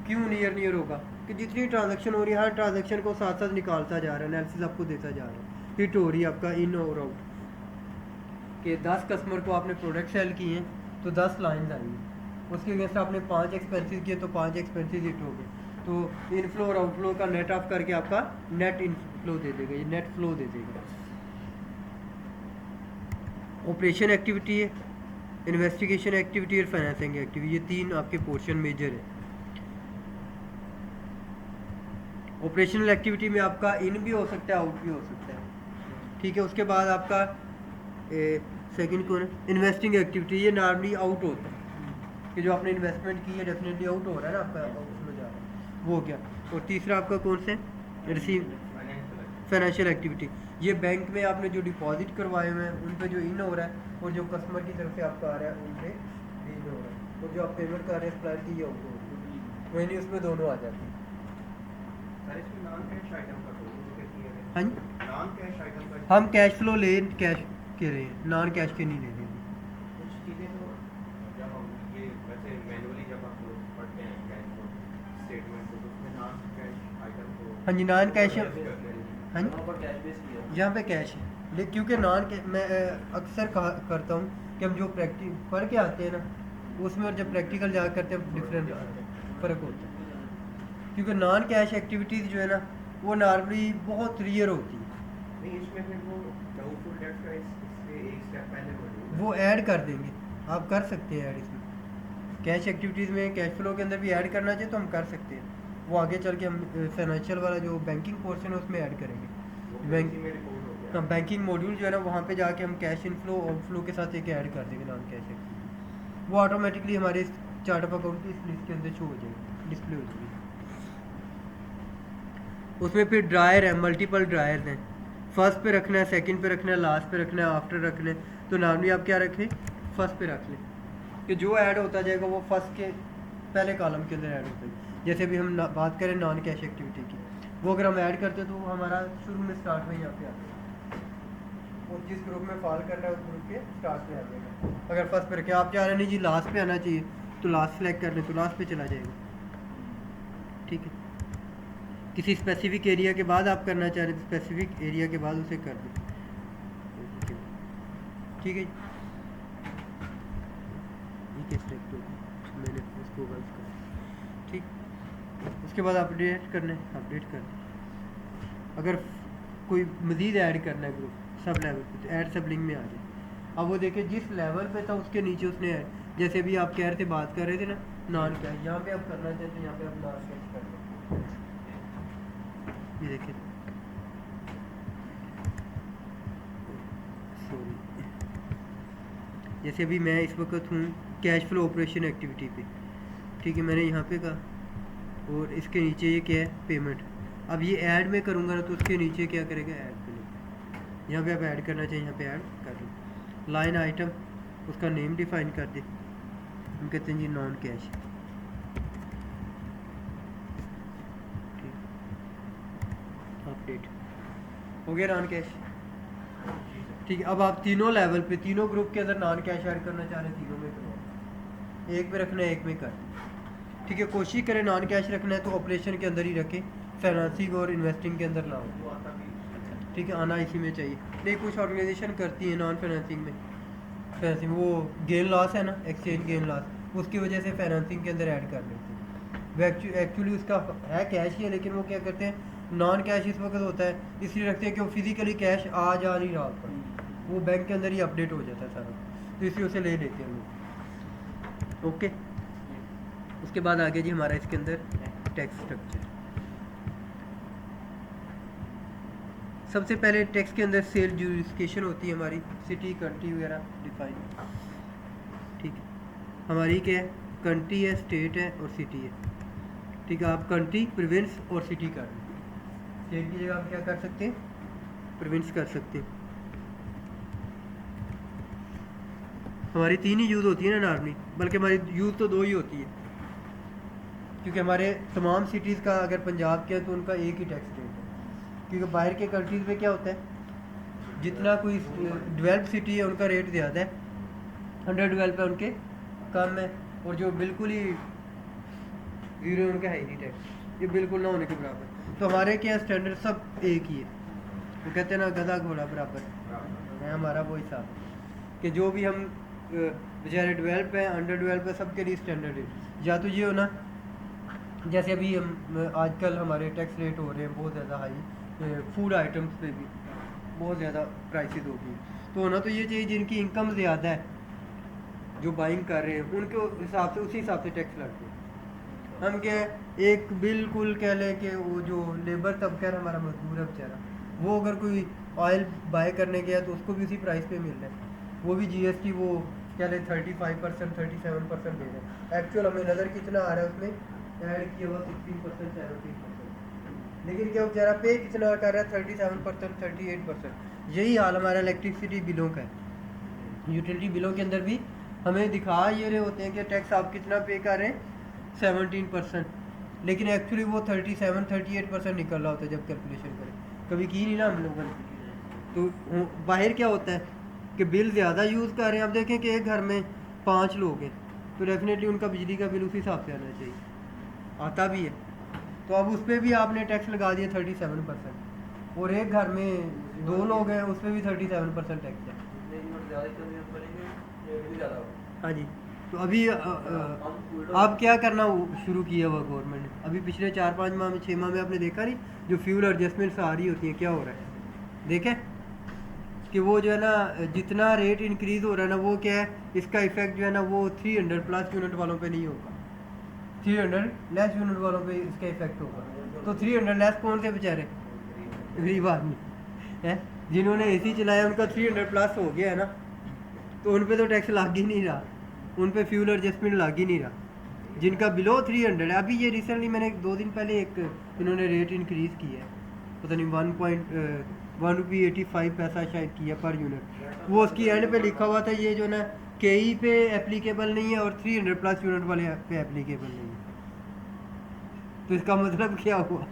क्यों नियर होगा, कि जितनी ट्रांजेक्शन हो रही है हर ट्रांजेक्शन को साथ साथ निकालता जा रहा है, एनालिसिस आपको देता जा रहा है, हिट हो रही है आपका इन और आउट, कि 10 कस्टमर को आपने प्रोडक्ट सेल किए हैं तो 10 लाइन्स आई, उसके अगेंस्ट आपने 5 एक्सपेंसेस किए तो 5 एक्सपेंसेस हिट हो गए, तो इनफ्लो और आउटफ्लो का नेट ऑफ करके आपका नेट इनफ्लो दे देगा, ये नेट फ्लो दे देगा। ऑपरेशन एक्टिविटी है, इन्वेस्टिगेशन एक्टिविटी और फाइनेंसिंग एक्टिविटी, ये तीन आपके पोर्शन मेजर है। ऑपरेशनल एक्टिविटी में आपका इन भी हो सकता है, आउट भी हो सकता है, ठीक है। उसके बाद आपका सेकंड कौन है, इन्वेस्टिंग एक्टिविटी, ये नॉर्मली आउट होता है कि जो आपने इन्वेस्टमेंट की है डेफिनेटली आउट हो रहा है ना आपका, उसमें जा रहा है, वो हो गया। और तीसरा आपका कौन सा है, रिसीव फाइनेंशियल एक्टिविटी, ये बैंक में आपने जो डिपॉजिट करवाए हुए हैं उन पे जो इन हो रहा है और जो कस्टमर की तरफ से आपका आ रहा है उन पे भी इन हो रहा है, और जो आप पेमेंट कर रहे हैं सप्लायर की, ये आउट हो रही है, वही नहीं उसमें दोनों आ जाती है। सर इसमें नॉन कैश आइटम का तो कितनी है? हाँ जी, नॉन कैश आइटम का हम कैश फ्लो ले कैश के रहे हैं, नॉन कैश के नहीं ले रहे। कुछ चीज़ें तो जब हम ये वैसे मैनुअली जब आप लोग पढ़ते हैं कैश फ्लो स्टेटमेंट को, तो उसमें नॉन कैश आइटम को हाँ जी, नॉन कैश, हाँ जी, वहाँ पर कैश बेस किया है। यहाँ पे कैश है, लेकिन क्योंकि नॉन कैश मैं अक्सर करता हूँ कि हम जो प्रैक्टिस पढ़ के आते हैं ना उसमें और जब प्रैक्टिकल जा करते हैं डिफरेंट फ़र्क होता है, क्योंकि नॉन कैश एक्टिविटीज़ जो है ना वो नॉर्मली बहुत रियर होती है, नहीं इसमें फिर वो डाउटफुल डेट्स का इससे एक स्टेप पहले मौजूद है। वो ऐड कर देंगे, आप कर सकते हैं ऐड इसमें, कैश एक्टिविटीज़ में कैश फ्लो के अंदर भी ऐड करना चाहिए तो हम कर सकते हैं, वो आगे चल के हम फाइनेंशियल वाला जो बैंकिंग पोर्शन है उसमें ऐड करेंगे। वो बैंक इसी में रिकॉर्ड हो गया। हाँ, बैंकिंग मॉड्यूल जो है ना वहाँ पे जाके हम कैश इनफ्लो आउटफ्लो के साथ एक ऐड कर देंगे नॉन कैश एक्टिविटी, वो ऑटोमेटिकली हमारे चार्ट ऑफ अकाउंट की इस लिस्ट के अंदर शो हो जाएगी, डिस्प्ले हो जाएगी। उसमें फिर ड्रायर है, मल्टीपल ड्रायर्स हैं, फर्स्ट पे रखना है, सेकंड पे रखना है, लास्ट पे रखना है, आफ्टर रखना है, तो नॉर्मली आप क्या रखें, फर्स्ट पे रख लें कि जो ऐड होता जाएगा वो फर्स्ट के पहले कॉलम के अंदर ऐड होता है। जैसे भी हम बात करें नॉन कैश एक्टिविटी की, वो अगर हम ऐड करते हैं तो वो हमारा शुरू में स्टार्ट में यहाँ पे आता है, और जिस ग्रुप में फॉल कर रहा है उस ग्रुप के स्टार्ट में आ जाएगा। अगर फर्स्ट पे रखें, आप चाह रहे नहीं जी लास्ट पे आना चाहिए तो लास्ट सेलेक्ट कर लें तो लास्ट पे चला जाएगा, ठीक है। किसी स्पेसिफिक एरिया के बाद आप करना चाह रहे हैं तो स्पेसिफिक एरिया के बाद उसे कर दें, ठीक है। ये किस टाइप तो मैंने इसको वर्क कर, ठीक। उसके बाद अपडेट करना है, अपडेट कर दें। अगर कोई मज़ीद ऐड करना है ग्रुप सब लेवल पे तो ऐड सब लिंक में आ जाए। अब वो देखे जिस लेवल पे था उसके नीचे उसने ऐड, जैसे भी आप कह रहे थे बात कर रहे थे ना नॉन कैश, यहाँ पे आप करना चाहते हैं यहाँ पे आप नॉन कैश कर दें, ये देखिए सॉरी, जैसे भी मैं इस वक्त हूँ कैश फ्लो ऑपरेशन एक्टिविटी पे, ठीक है, मैंने यहाँ पे कहा और इसके नीचे ये क्या है पेमेंट। अब ये ऐड में करूँगा ना तो उसके नीचे क्या करेगा ऐड पे, यहाँ पे आप ऐड करना चाहिए, यहाँ पे ऐड कर लो। लाइन आइटम उसका नेम डिफाइन कर दे, हम कहते हैं जी नॉन कैश, अपडेट हो गया नॉन कैश, ठीक है। अब आप तीनों लेवल पे तीनों ग्रुप के अंदर नॉन कैश ऐड करना चाह रहे हैं, तीनों में करो, एक में रखना है एक में कर, ठीक है। कोशिश करें नॉन कैश रखना है तो ऑपरेशन के अंदर ही रखें, फाइनेंसिंग और इन्वेस्टिंग के अंदर ना हो, ठीक है, आना इसी में चाहिए। नहीं कुछ ऑर्गेनाइजेशन करती है नॉन फाइनेंसिंग में, फाइनेंसिंग वो गेन लॉस है ना, एक्सचेंज गेन लॉस, उसकी वजह से फाइनेंसिंग के अंदर ऐड कर लेते हैं। वो एक्चुअली उसका है कैश ही है, लेकिन वो क्या करते हैं नॉन कैश इस वक्त होता है इसलिए रखते हैं कि वो फिजिकली कैश आ जा नहीं रहा होता, वो बैंक के अंदर ही अपडेट हो जाता है सारा, तो इसलिए उसे ले लेते हैं लोग, ओके। उसके बाद आगे जी हमारा इसके अंदर टैक्स स्ट्रक्चर, सबसे पहले टैक्स के अंदर सेल ज्यूरिस्डिक्शन होती है हमारी, सिटी कंट्री वगैरह डिफाइन, ठीक है। हमारी क्या है, कंट्री है, स्टेट है और सिटी है, ठीक है। आप कंट्री प्रोविंस और सिटी कर लें, स्टेट की जगह आप क्या कर सकते हैं, प्रोविंस कर सकते हैं। हमारी तीन ही यूज़ होती है ना नॉर्मली, बल्कि हमारी यूज़ तो दो ही होती है, क्योंकि हमारे तमाम सिटीज़ का अगर पंजाब के है तो उनका एक ही टैक्स रेट है, क्योंकि बाहर के कंट्रीज़ में क्या होता है जितना कोई डेवलप सिटी है उनका रेट ज़्यादा है, अंडर डेवलप है उनके कम है, और जो बिल्कुल ही ज़ीरो उनका है ही नहीं टैक्स, ये बिल्कुल ना होने के बराबर। तो हमारे क्या स्टैंडर्ड सब एक ही है, वो कहते हैं ना गधा घोड़ा बराबर है, हमारा वो हिसाब कि जो भी हम बेचारे डेवलप है अंडर डेवलप है सबके लिए स्टैंडर्ड है, या तो ये हो ना जैसे अभी हम आजकल हमारे टैक्स रेट हो रहे हैं बहुत ज़्यादा हाई, फूड आइटम्स पे भी बहुत ज़्यादा प्राइसेस हो गई। तो होना तो ये चाहिए जिनकी इनकम ज़्यादा है, जो बाइंग कर रहे हैं उनके हिसाब से उसी हिसाब से टैक्स लगते हैं। हम क्या है, एक बिल्कुल कह लें कि वो जो लेबर तबका है हमारा मजदूर है बेचारा, वो अगर कोई ऑयल बाय करने गया तो उसको भी उसी प्राइस पे मिल रहा है, वो भी जीएसटी वो क्या लें 35% 37% दे रहे हैं। एक्चुअल हमें नज़र कितना आ रहा है उसमें ऐड किया हुआ 16% 17%, लेकिन क्या बेचारा पे कितना कर रहा है 37% 38%। यही हाल हमारा इलेक्ट्रिसिटी बिलों का है। यूटिलिटी बिलों के अंदर भी हमें दिखा ये रहे होते हैं कि टैक्स आप कितना पे कर रहे हैं 17%, लेकिन एक्चुअली वो 37-38% निकल रहा होता है जब कैलकुलेशन करें। कभी की नहीं ना हम लोगों ने। तो बाहर क्या होता है कि बिल ज़्यादा यूज़ कर रहे हैं। अब देखें कि एक घर में 5 लोग हैं तो डेफिनेटली उनका बिजली का बिल उसी हिसाब से आना चाहिए, आता भी है। तो अब उस पर भी आपने टैक्स लगा दिया 37%, और एक घर में 2 लोग हैं उस पर भी 37% टैक्स है। हाँ जी। तो अभी अब क्या करना शुरू किया हुआ गवर्नमेंट ने, अभी पिछले 4-5 माह में 6 माह में आपने देखा नहीं जो फ्यूल एडजस्टमेंट्स आ रही होती हैं क्या हो रहा है, देखें कि वो जो है ना जितना रेट इंक्रीज़ हो रहा है ना वो क्या है, इसका इफेक्ट जो है ना वो 300 प्लस यूनिट वालों पे नहीं होगा, 300 लेस यूनिट वालों पे इसका इफेक्ट होगा। तो 300 लेस कौन से बेचारे गरीब आदमी है जिन्होंने एसी चलाया, उनका 300 प्लस हो गया है ना, तो उन पे तो टैक्स लग ही नहीं रहा, उन पे फ्यूल एडजस्टमेंट लग ही नहीं रहा। जिनका बिलो 300 है, अभी ये रिसेंटली मैंने 2 दिन पहले एक इन्होंने रेट इंक्रीज़ किया है, पता नहीं 1 रुपी 85 पैसा शायद किया पर यूनिट। वो उसकी एंड पे लिखा हुआ था ये जो ना केई पे एप्लीकेबल नहीं है और 300 प्लस यूनिट वाले पे एप्लीकेबल नहीं है। तो इसका मतलब क्या हुआ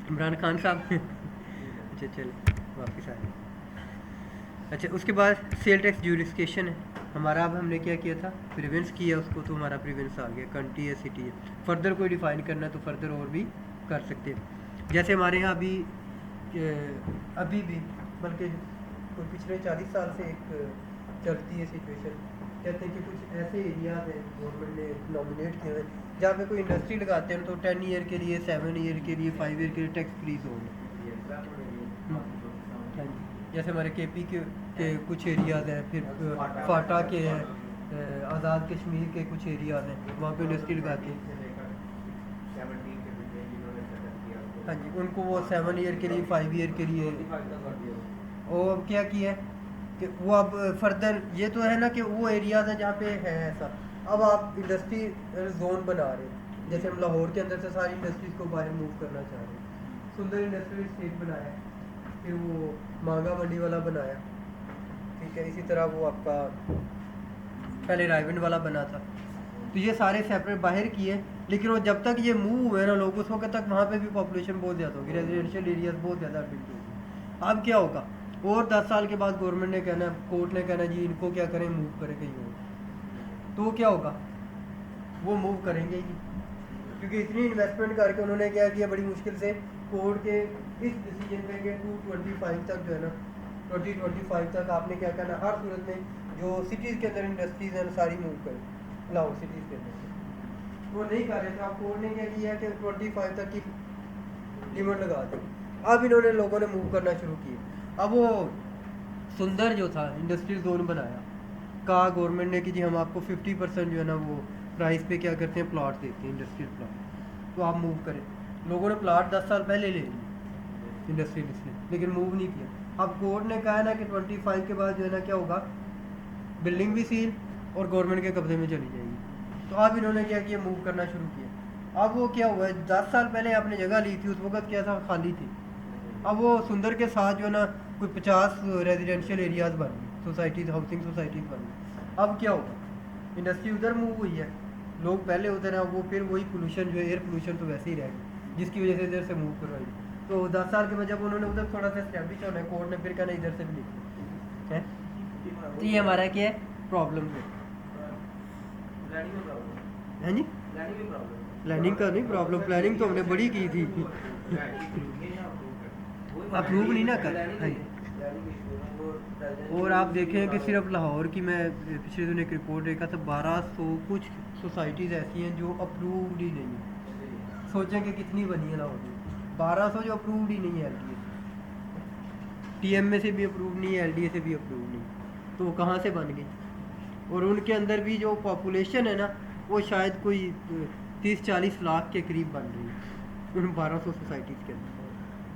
इमरान खान साहब अच्छा चलो वापस आ गए। अच्छा उसके बाद सेल टैक्स ज्यूरिस्डिक्शन है हमारा। अब हमने क्या किया था, प्रिवेंस किया उसको, तो हमारा प्रिवेंस आ गया, कंट्री है सिटी है। फर्दर कोई डिफ़ाइन करना है तो फर्दर और भी कर सकते हैं। जैसे हमारे यहाँ अभी भी बल्कि कोई पिछले 40 साल से एक चलती है सिचुएशन, कहते हैं कि कुछ ऐसे एरियाज हैं गवर्नमेंट ने नॉमिनेट किए हैं जहाँ पे कोई इंडस्ट्री लगाते हैं तो 10 ईयर के लिए, 7 ईयर के लिए, 5 ईयर के लिए टैक्स फ्री जोन है। जैसे हमारे केपी के कुछ एरियाज़ हैं, फिर फाटा के हैं, आज़ाद कश्मीर के कुछ एरियाज़ हैं वहाँ पे इंडस्ट्री लगाते हैं। हाँ जी, उनको वो 7 ईयर के लिए, 5 ईयर के लिए। और अब क्या किया है कि वो अब फर्दर ये तो है ना कि वो एरियाज़ हैं जहाँ पे है ऐसा, अब आप इंडस्ट्री जोन बना रहे हैं। जैसे हम लाहौर के अंदर से सारी इंडस्ट्रीज़ को बाहर मूव करना चाह रहे हैं, सुंदर इंडस्ट्रियल स्टेट बनाया, फिर वो मांगा मंडी वाला बनाया, ठीक है। इसी तरह वो आपका पहले रायविंड वाला बना था। तो ये सारे सेपरेट बाहर किए, लेकिन वो जब तक ये मूव हुए ना लोग, उस वक्त तक वहाँ पे भी पॉपुलेशन बहुत ज़्यादा होगी, रेजिडेंशियल एरियाज बहुत ज़्यादा बिल्ड होगी। अब क्या होगा, और 10 साल के बाद गवर्नमेंट ने कहना, कोर्ट ने कहना जी इनको क्या करें, मूव करें कहीं और। तो क्या होगा, वो मूव करेंगे ही, क्योंकि इतनी इन्वेस्टमेंट करके उन्होंने क्या किया, बड़ी मुश्किल से कोर्ट के इस डिसीजन पे कि 225 तक जो है ना 2025 तक आपने क्या करना, हर सूरत में जो सिटीज़ के अंदर इंडस्ट्रीज़ हैं सारी मूव करें लाहौर सिटीज़ के अंदर। वो नहीं कर रहे थे, अब कोर्ट ने क्या किया कि 25 तक की लिमिट लगा दी। अब इन्होंने लोगों ने मूव करना शुरू किया। अब वो सुंदर जो था इंडस्ट्रियल जोन बनाया, कहा गवर्नमेंट ने कि जी हम आपको 50% जो है ना वो प्राइस पे क्या करते हैं, प्लॉट देते हैं, इंडस्ट्रियल प्लॉट, तो आप मूव करें। लोगों ने प्लॉट 10 साल पहले ले लिए इंडस्ट्रियलिस्ट ने, लेकिन मूव नहीं किया। अब कोर्ट ने कहा ना कि 25 के बाद जो है ना क्या होगा, बिल्डिंग भी सील और गवर्नमेंट के कब्जे में चली जाएगी। तो अब इन्होंने क्या किया, मूव करना शुरू किया। अब वो क्या हुआ है, 10 साल पहले आपने जगह ली थी, उस वक्त क्या था, खाली थी। अब वो सुंदर के साथ जो है ना कोई 50 रेजिडेंशियल एरियाज़ बन गई, सोसाइटीज़, हाउसिंग सोसाइटीज़ बन गई। अब क्या होगा, इंडस्ट्री उधर मूव हुई है, लोग पहले उधर हैं, वो फिर वही पोल्यूशन जो है, एयर पोल्यूशन तो वैसे ही रह गई, जिसकी वजह से इधर से मूव करवाई। तो 10 साल के बाद जब उन्होंने उधर थोड़ा सा स्टैब्लिश होना है, कोर्ट ने फिर कहना इधर से भी निकले है। तो ये हमारा क्या है, प्रॉब्लम है जी। प्लानिंग का नहीं प्रॉब्लम, प्लानिंग तो हमने बड़ी की थी, अप्रूव नहीं ना कर। हाँ जी और आप देखें कि सिर्फ लाहौर की, मैं पिछले दिन एक रिपोर्ट देखा था, 1200 कुछ सोसाइटीज़ ऐसी हैं जो अप्रूव्ड ही नहीं है। सोचें कि कितनी बनी है लाहौर में, 1200 जो अप्रूव्ड ही नहीं है, एलडीए टीएमए से भी अप्रूव नहीं है, एलडीए से भी अप्रूव नहीं, तो वो कहाँ से बन गई? और उनके अंदर भी जो पॉपुलेशन है ना, वो शायद कोई 30-40 लाख के करीब बन रही है उन 1200 सोसाइटीज़ के अंदर।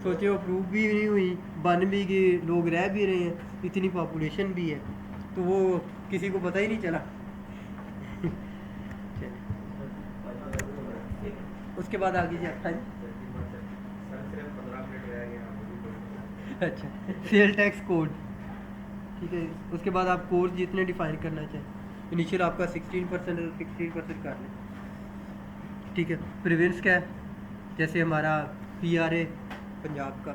सोचे अप्रूव भी नहीं हुई, बन भी गई, लोग रह भी रहे हैं, इतनी पॉपुलेशन भी है, तो वो किसी को पता ही नहीं चला। उसके बाद आगे जी। हाँ अच्छा, सेल टैक्स कोड, ठीक है। उसके बाद आप कोर्स जितने डिफाइन करना चाहें, इनिशियल आपका 16% 16% कर लें, ठीक है। प्रिवेंस क्या है? जैसे हमारा पीआरए पंजाब का,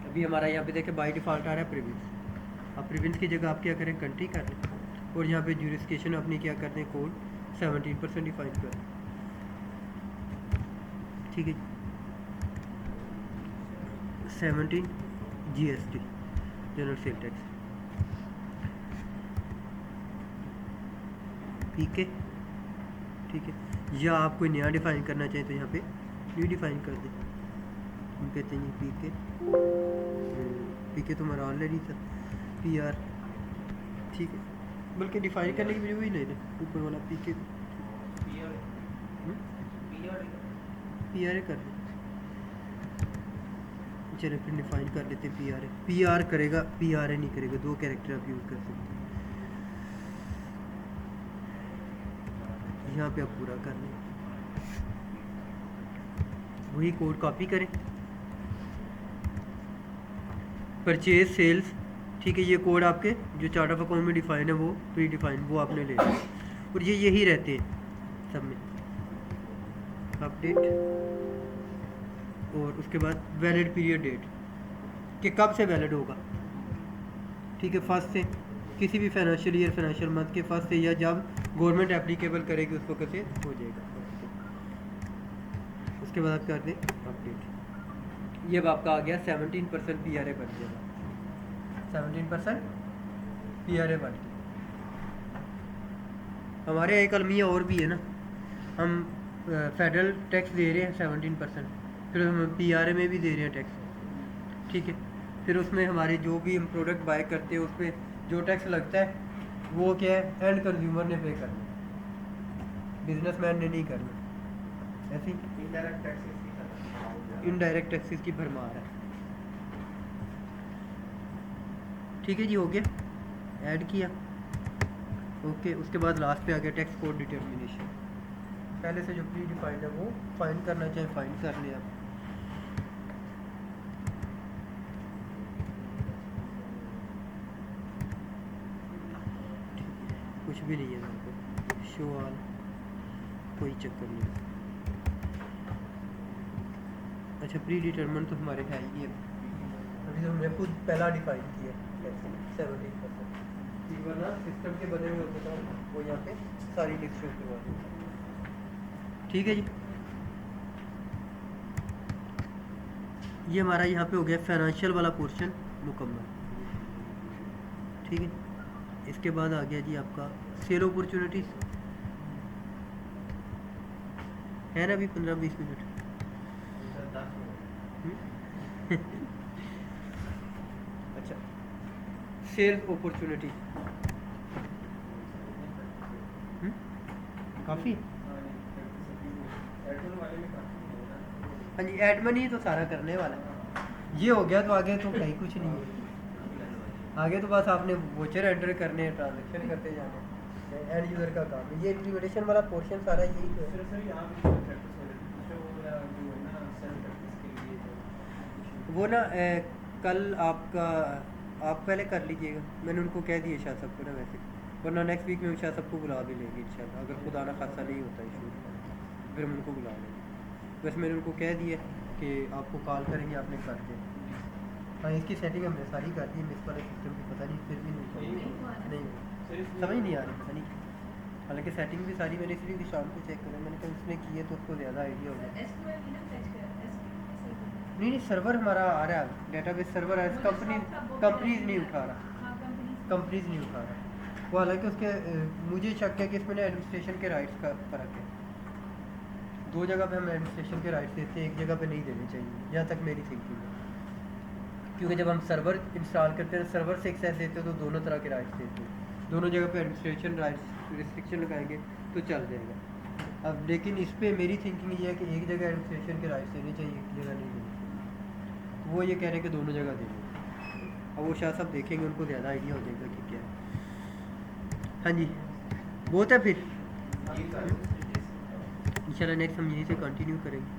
अभी हमारा यहाँ पे देखें बाई डिफ़ॉल्ट आ रहा है प्रिवेंस। अब प्रिवेंस की जगह आप क्या करें, कंट्री कर लें, और यहाँ पे ज्यूरिस्डिक्शन अपनी क्या कर दें, कोड 17% डिफाइन करें, ठीक है। 17 जीएसटी, जनरल सेल टैक्स, पीके, ठीक है। या आप कोई नया डिफ़ाइन करना चाहें तो यहाँ पे न्यू डिफ़ाइन कर दें, हम कहते हैं पीके, पीके तो हमारा ऑलरेडी था, पीआर, ठीक है। बल्कि डिफ़ाइन करने की वजह ही नहीं है, ऊपर वाला पीके पीआर कर दें, चलिए फिर डिफ़ाइन कर लेते हैं पीआर। पीआर करेगा, पीआर नहीं करेगा, दो कैरेक्टर आप यूज़ कर सकते हैं। यहाँ पे आप पूरा कर लें, वही कोड कॉपी करें, परचेज सेल्स, ठीक है। ये कोड आपके जो चार्ट ऑफ अकाउंट में डिफाइन है, वो प्री डिफाइन, वो आपने ले लिया, और ये यही रहते हैं सब में। अपडेट, और उसके बाद वैलिड पीरियड डेट, कि कब से वैलिड होगा, ठीक है। फर्स्ट से, किसी भी फाइनेंशियल ईयर फाइनेंशियल मंथ के फर्स्ट से, या जब गवर्नमेंट एप्लीकेबल करेगी उसको कैसे हो जाएगा। उसके बाद आप कर दें अपडेट, ये अब आपका आ गया 17% पीआरए बन जाएगा, 17% पीआरए बन गया। हमारे यहाँ एक अलमिया और भी है ना, हम फेडरल टैक्स दे रहे हैं 17%, फिर हम पीआरए में भी दे रहे हैं टैक्स, ठीक है। फिर उसमें हमारे जो भी हम प्रोडक्ट बाय करते हैं उस पर जो टैक्स लगता है वो क्या है, एंड कंज्यूमर ने पे करना, बिजनेसमैन ने नहीं करना। ऐसी इनडायरेक्ट टैक्सेस की भरमार है, ठीक है जी। हो गया, ऐड किया, ओके। उसके बाद लास्ट पे आ गया टैक्स कोड डिटर्मिनेशन, पहले से जो प्री डिफाइंड है वो फाइन करना चाहे फाइन कर ले आप। कुछ भी नहीं है यहाँ पे, शो ऑल, कोई चक्कर नहीं। अच्छा, प्री डिटरमिन तो हमारे है ही है, अभी तो हमने खुद पहला डिफाइन किया 17%, वरना सिस्टम के बने हुए होते हैं वो यहाँ पे सारी लिस्ट शो करवा दें, ठीक है जी। ये हमारा यहाँ पे हो गया फाइनेंशियल वाला पोर्शन मुकम्मल, ठीक है। इसके बाद आ गया जी आपका सेल अपॉर्चुनिटीज़, है ना अभी 15-20 मिनट। अच्छा, सेल अपॉर्चुनिटी काफ़ी, हाँ जी, एडमन ही तो सारा करने वाला है। ये हो गया तो आगे तो कहीं कुछ नहीं है, आगे तो बस आपने वोचर एंटर करने, ट्रांजेक्शन करते जाने, एंड यूज़र का काम है। ये इम्प्लीमेंटेशन वाला पोर्शन सारा यही तो है। वो ना कल आपका, आप पहले कर लीजिएगा, मैंने उनको कह दिया शायद सबको ना वैसे, वरना नेक्स्ट वीक में शायद सबको बुला भी लेंगे इंशाल्लाह, अगर खुदा ना खासा नहीं होता इशू फिर हम उनको बुला लेंगे। वैसे मैंने उनको कह दिया कि आपको कॉल करेंगे, आपने कर दिया। हाँ, इसकी सेटिंग हमने सारी कर दी, मिस वाले सिस्टम की पता नहीं फिर भी नहीं समझ नहीं आ रही यानी, हालांकि सेटिंग भी सारी मैंने इसलिए शाम को चेक करा, मैंने कहा उसने की है तो उसको ज़्यादा आइडिया होगा। नहीं नहीं, सर्वर हमारा आ रहा है, डेटाबेस सर्वर है, कंपनीज नहीं उठा रहा, कंपनीज नहीं उठा रहा वो। हालांकि उसके मुझे शक है कि इसमें ना एडमिनिस्ट्रेशन के राइट्स का फ़र्क है। दो जगह पे हम एडमिनिस्ट्रेशन के राइट्स देते हैं, एक जगह पे नहीं देने चाहिए, जहाँ तक मेरी थिंकिंग है। क्योंकि जब हम सर्वर इंस्टॉल करते हैं, सर्वर से एक्सेस देते हैं, तो दोनों तरह के राइट्स देते हैं। दोनों जगह पे एडमिनिस्ट्रेशन राइट्स रिस्ट्रिक्शन लगाएंगे तो चल जाएगा। अब लेकिन इस पे मेरी थिंकिंग ये है कि एक जगह एडमिनिस्ट्रेशन के राइट्स देने चाहिए, एक जगह नहीं देने चाहिए। वो ये कह रहे हैं कि दोनों जगह देने। अब वो शाह साहब देखेंगे, उनको ज़्यादा आइडिया हो जाएगा कि क्या है। हाँ जी, बहुत है फिर। जी सर। इंशाल्लाह नेक्स्ट हम यहीं से कंटिन्यू करेंगे।